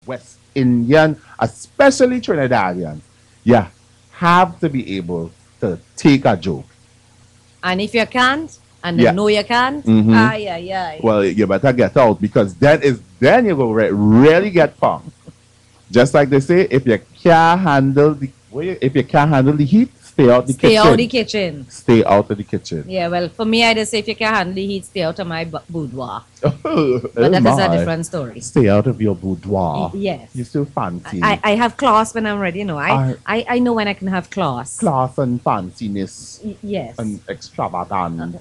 West Indian, especially Trinidadians, you have to be able to take a joke. And if you can't, and they Yeah. know you can't, Mhm. ay. Well, you better get out, because then you will really get punked. Just like they say, if you can't handle the heat, stay out the Stay kitchen. out the kitchen. Stay out of the kitchen. Yeah, well, for me, I just say if you can't handle the heat, stay out of my boudoir. But But that is a different story. Stay out of your boudoir. Yes. You're still fancy. I have class when I'm ready, you know. I know when I can have class. Class and fanciness Yes. and extravagance.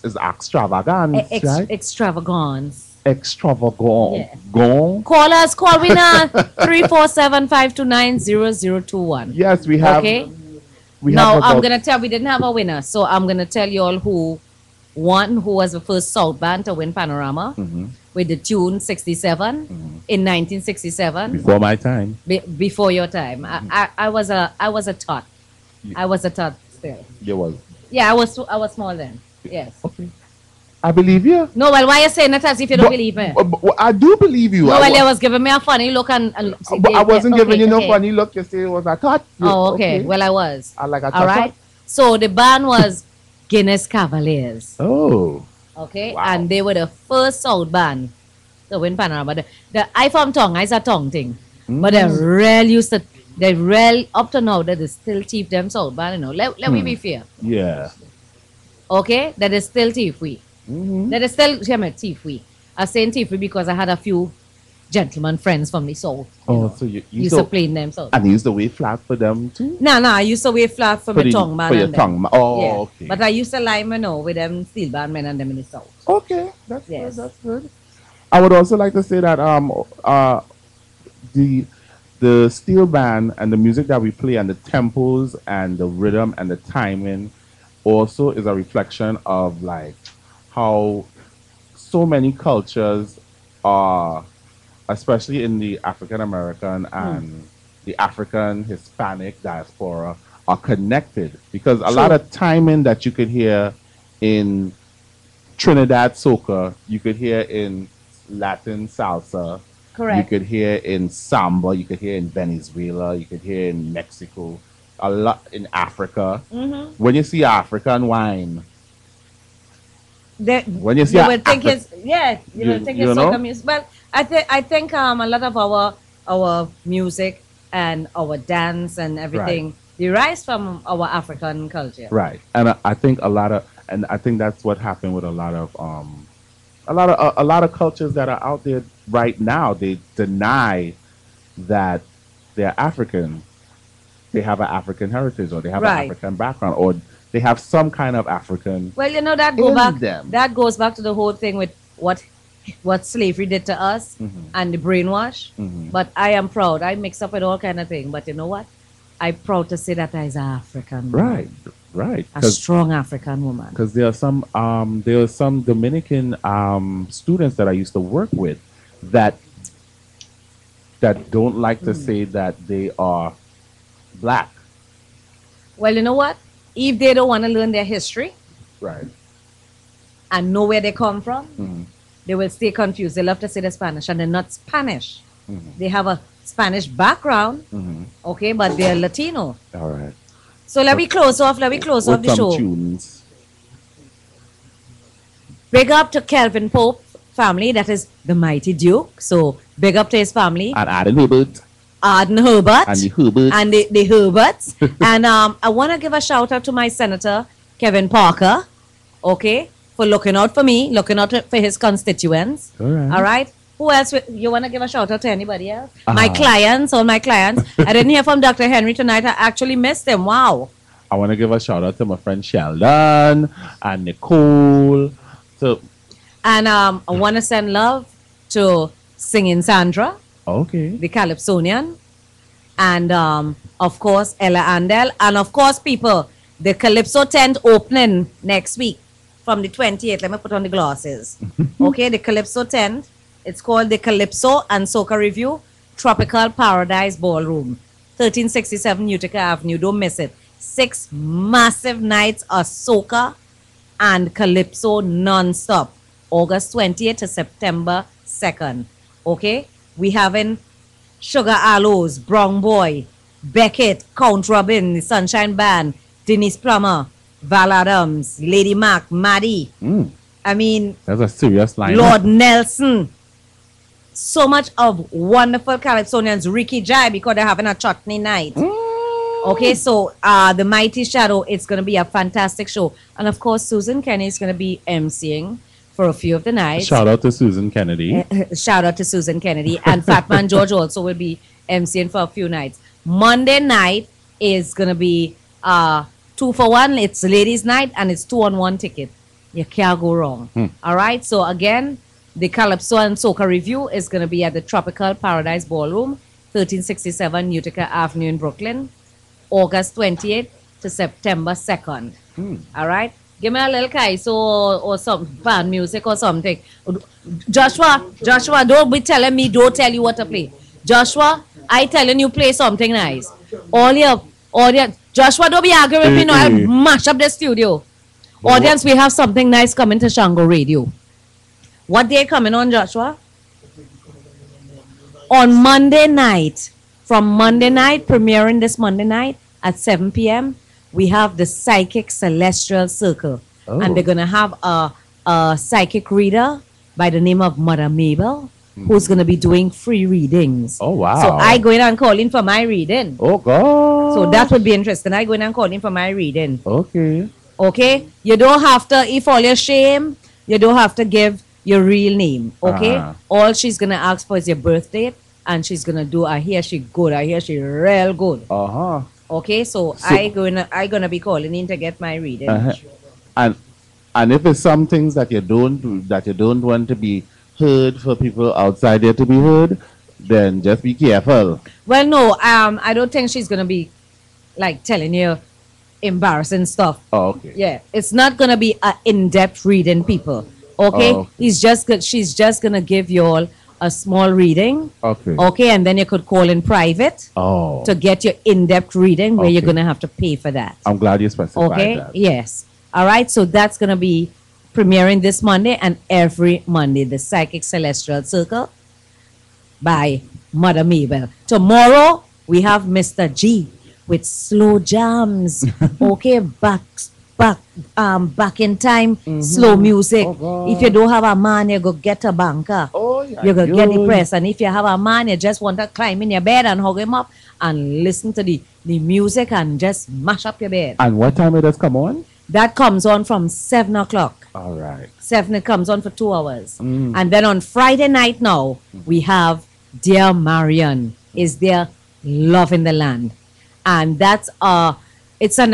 Is extravagance, right? Extravagance. Extravagant. Yeah. Gone. Call us. Call me now. 347-529-0021. Yes, we have. Okay. We Now, have I'm about- going to tell, we didn't have a winner. So I'm going to tell you all who was the first South band to win Panorama with the tune 67 in 1967. Before my time. Before your time. I was a tot. I was a tot still. You was. Yeah, I was small then. Yes. Okay. I believe you. No, well, why are you saying that as if you don't believe me? But I do believe you. No, well, you was giving me a funny look and But I wasn't giving you no funny look. You say it was a thought. Oh, okay. Well, I was. I like a all right. So the band was Guinness Cavaliers. Oh. Okay. Wow. And they were the first South band to win Panorama. The I from Tongue, it's a tongue thing. But they up to now that they still thief them South band, you know. Let me be fair. Yeah. Okay? That is still thief we. That is still thief we. I saying thief we because I had a few gentlemen friends from the South. So you used to play in them South. And you used to wait flat for them too? No, I used to wait flat for my tongue man. For your and tongue man. Oh, yeah. okay. But I used to lie, you know, with them steel band men and them in the South. Okay, that's Yes. good. That's good. I would also like to say that the steel band and the music that we play and the tempos and the rhythm and the timing also is a reflection of like how so many cultures are, especially in the African American and the African Hispanic diaspora, are connected, because a lot of timing that you could hear in Trinidad soca, you could hear in Latin salsa. Correct. You could hear in samba, you could hear in Venezuela, you could hear in Mexico, a lot in Africa. When you see African wine, when you see you would think it's you would think you it's know? soca music. Well, I think a lot of our music and our dance and everything derives from our African culture. right? And I think I think that's what happened with a lot of cultures that are out there right now. They deny that they're African. They have an African heritage, or they have an African background, or they have some kind of African. Well, you know that goes back to the whole thing with what slavery did to us and the brainwash. But I am proud. I mix up with all kind of things. But you know what? I'm proud to say that I is an African woman. Right. A strong African woman. Because there are some Dominican students that I used to work with that don't like to say that they are black. Well, you know what? If they don't want to learn their history, right, and know where they come from, they will stay confused. They love to say they're Spanish, and they're not Spanish. They have a Spanish background, okay, but they're Latino. All right. So let me close off the show. Tunes. Big up to Kelvin Pope family, that is the Mighty Duke. So big up to his family. And Aden Herbert. Aden Herbert. And the Herberts. And the Herberts. And I want to give a shout out to my senator, Kevin Parker, okay, for looking out for me, looking out for his constituents. All right. All right. Who else? You want to give a shout out to anybody else? My clients, all my clients. I didn't hear from Dr. Henry tonight. I actually missed him. Wow. I want to give a shout out to my friend Sheldon and Nicole. And I want to send love to Singing Sandra. Okay. The Calypsonian. And of course, Ella Andel. And of course, people, the Calypso tent opening next week from the 28th. Let me put on the glasses. Okay, the Calypso tent. It's called the Calypso and Soca Review Tropical Paradise Ballroom, 1367 Utica Avenue. Don't miss it. 6 massive nights of soca and calypso non-stop, August 20th to September 2nd. Okay? we having Sugar Aloes, Brown Boy, Beckett, Count Robin, the Sunshine Band, Denise Plummer, Val Adams, Lady Mac, Maddie. I mean, That's a serious line. Lord Nelson. So much of wonderful Calypsonians. Ricky Jai, because they're having a chutney night. Okay, so the Mighty Shadow, it's going to be a fantastic show. And of course, Susan Kenny is going to be emceeing for a few of the nights. Shout out to Susan Kennedy. Shout out to Susan Kennedy. And Fatman George also will be emceeing for a few nights. Monday night is going to be 2 for 1. It's ladies' night and it's 2-on-1 ticket. You can't go wrong. All right, so again, the Calypso and Soca Review is going to be at the Tropical Paradise Ballroom, 1367 Utica Avenue in Brooklyn, August 28th to September 2nd. All right? Give me a little kaiso or some band music or something. Joshua, don't be telling me, don't tell you what to play. Joshua, I telling you play something nice. All your Joshua, don't be arguing with me now. I'll mash up the studio. Audience, we have something nice coming to Shango Radio. What day coming on, Joshua? On Monday night. From Monday night, premiering this Monday night at 7 p.m., we have the Psychic Celestial Circle. And they're going to have a psychic reader by the name of Mother Mabel, who's going to be doing free readings. Oh, wow. So I go in and call in for my reading. Oh, God. So that would be interesting. I go in and call in for my reading. Okay. Okay? You don't have to, if all your shame, you don't have to give your real name. Okay? All she's going to ask for is your birth date, and she's going to do, I hear she good, I hear she real good. Okay? So I gonna be calling in to get my reading. And if it's some things that you don't want to be heard for people outside there to be heard, then just be careful. Well, no, I don't think she's gonna be like telling you embarrassing stuff. Oh, okay. Yeah, it's not gonna be an in-depth reading, people. Okay, Oh, okay. She's just gonna give you all a small reading. Okay. Okay, and then you could call in private to get your in-depth reading, where you're gonna have to pay for that. I'm glad you specified Okay. that. Yes. All right. So that's gonna be premiering this Monday and every Monday. The Psychic Celestial Circle by Mother Mabel. Tomorrow we have Mr. G with Slow Jams. Okay, back in time, slow music. If you don't have a man, you go get a banker. You go get depressed. And if you have a man, you just want to climb in your bed and hug him up and listen to the music and just mash up your bed. And what time it does come on? That comes on from 7 o'clock. All right. 7, it comes on for 2 hours. And then on Friday night now, we have Dear Marian is there, Love in the Land. And that's it's an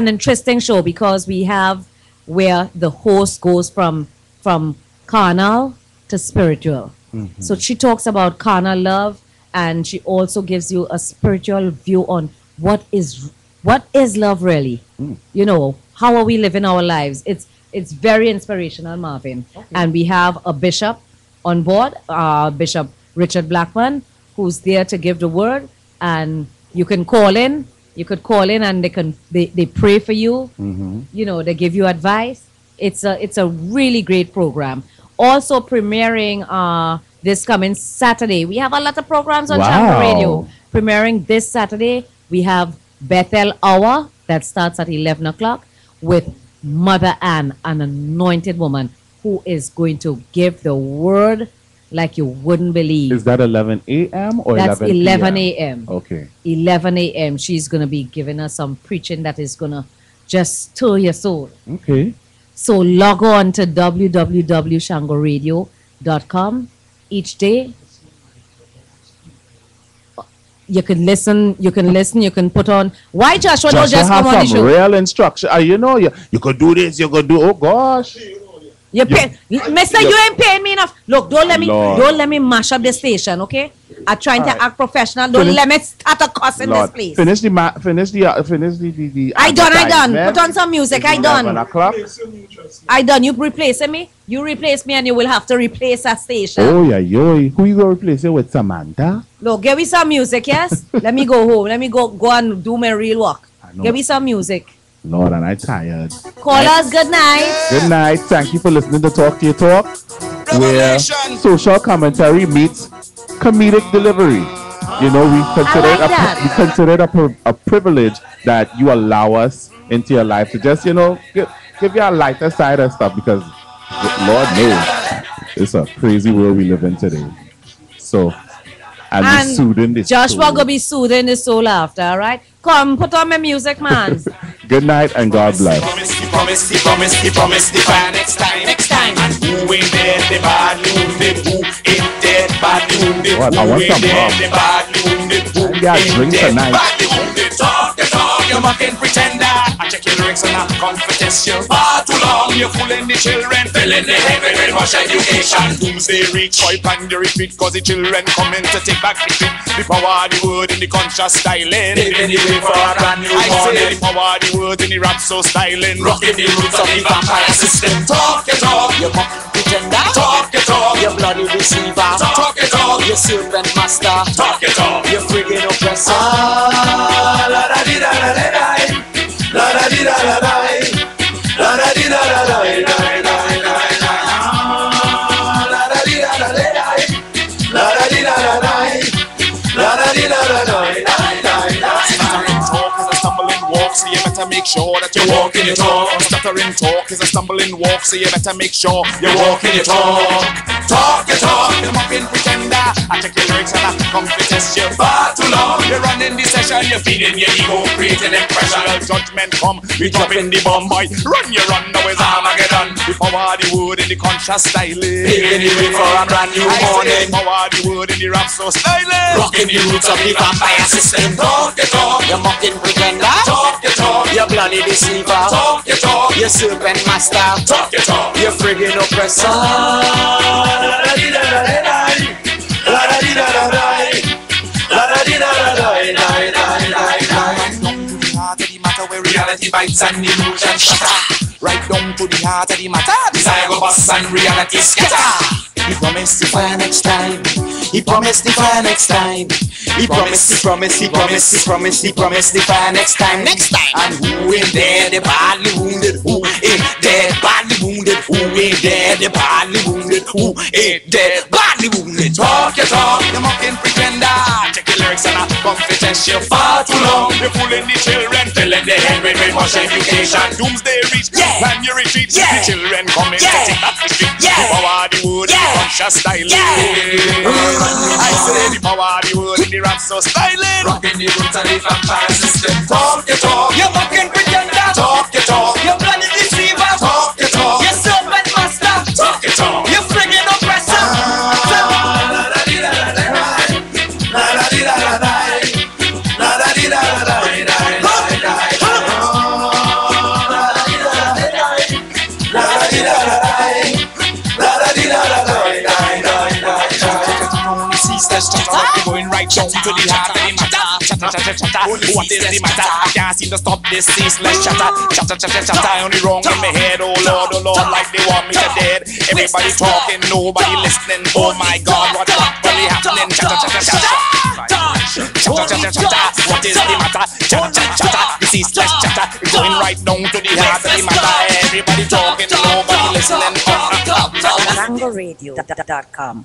interesting show, because we have where the host goes from carnal to spiritual. So she talks about carnal love, and she also gives you a spiritual view on what is love really. You know, how are we living our lives? It's very inspirational, Marvin. And we have a bishop on board, Bishop Richard Blackman, who's there to give the word. And you can call in. You could call in, and they pray for you. You know, they give you advice. It's a really great program. Also premiering this coming Saturday. We have a lot of programs on Shango Radio. Premiering this Saturday, we have Bethel Hour that starts at 11 o'clock with Mother Ann, an anointed woman who is going to give the word like you wouldn't believe. Is that 11 a.m. or That's 11 a.m.? Okay. 11 a.m. She's going to be giving us some preaching that is going to just stir your soul. Okay. So log on to www.shangoradio.com each day. You can listen, you can put on. Why Joshua don't just come on the show? Real instruction. You know, you could do this, you could do, oh gosh. Mister, you ain't paying me enough. Look, don't let me mash up the station, okay? I'm trying to act professional. Don't let me start a cuss in this place. Finish the I done. Put on some music. I done. I done. You replacing me? You replace me, and you will have to replace that station. Oh yeah, yo. Who you gonna replace it with, Samantha? Look, give me some music, yes? Let me go home. Let me go and do my real work. Give me some music. Lord, and I'm tired. Callers, good night. Good night. Thank you for listening to Talk to Your Talk, where social commentary meets comedic delivery. You know, we I consider it like that. we consider it a privilege that you allow us into your life to just, give you a lighter side of stuff because Lord knows it's a crazy world we live in today. So, and we And soothing this Joshua soul. gonna be soothing his soul after, all right? Come, put on my music, man. Good night and God bless. He promised the fine next time. And who ain't dead, the bad wounded. Who ain't dead, bad wounded. What? I Who want ain't some dead, rum. the bad wounded. Who I got ain't drink dead, tonight. badly wounded. Talk, you mocking pretender. I check your lyrics and I confess you. Far too long, you're fooling the children. Filling the head with brainwash education. Doomsday reach, pipe and you repeat. Cause the children coming to take back the street. The power of the word in the conscious styling. Paving the way for a brand new morning. The power of the word in the rap so styling. Rocking the roots of the vampire system. Talk, you mocking pretender. Talk, you bloody deceiver. Talk, you serpent master. Talk, you friggin' oppressor. La da di da da da da. La da di da da da. La da di da da da. La da di da da da. La da di da da da. La da di da da da. Stuttering talk is a stumbling walk, so you better make sure that you're walking your talk. Stuttering talk is a stumbling walk, so you better make sure you're walking your talk. Talk, you're mocking pretender. I check your lyrics and I come to test you. Far too long, you're running the session, you're feeding your ego, creating impression. Judgment come, we dropping the bomb, boy. Run, now it's Armageddon. The power of the word in the conscious styling. Paving the way for a brand new morning. The power of the word in the rap so styling. Rocking the roots of the vampire system. Talk, you're mocking pretender. Talk, you bloody deceiver. Talk, you serpent master. Talk, you friggin' oppressor. La da di da da da. La da di da da da. La da di da da da. Right down to the heart of the matter where reality bites and illusion shatter. Right down to the heart of the matter. Desire go bust and reality scatter. He promised the fire next time. He promised the fire next time. He promised the fire next time. And who ain't dead, the badly wounded. Who ain't dead, badly wounded. Who ain't dead, the badly wounded. Who ain't dead, badly wounded. Talk, you mocking pretender. Check your lyrics and I come to test you. Far too long, you're fooling the children. Filling the head with brainwash education. Doomsday reach, plan your retreat. The children coming to take back the street. The power of the word in the conscious styling. I say the power of the word in the rap so styling. Rocking the roots of the vampire system. Talk, you mocking pretender. Talk, you bloody deceiver. Talk, you serpent master. Talk, you friggin' oppressor. La da di da da da. La da di da da da. La da di da da da. Going right down to the heart of the matter. Chatter. What is the matter? I can't seem to stop this ceaseless chatter. Chatter. Only wrong in my head. Oh Lord, like they want me to dead. Everybody talking, nobody listening. Oh my God, what's really happening? Chatter. What is the matter? Chatter. The ceaseless chatter. Going right down to the heart of the matter. Everybody talking, nobody listening. RangoRadio.com.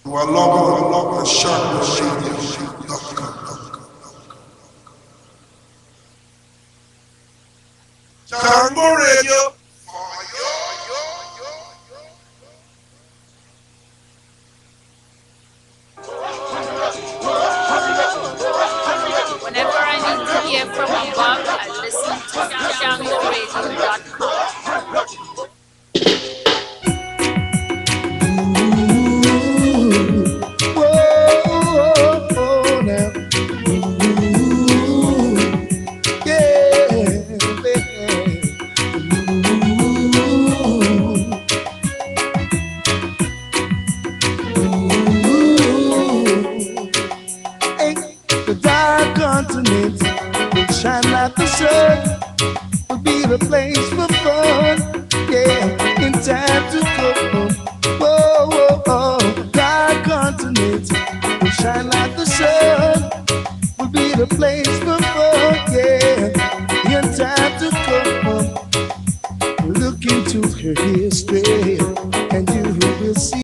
Wallah, sharp radio. Tango Radio. Whenever I need to hear from above, I listen to JangoRadio.com. Shine like the sun, will be the place for fun, yeah, in time to come. Whoa, whoa, whoa, dark continent will shine like the sun, the place for fun, yeah. In time to come, look into her history.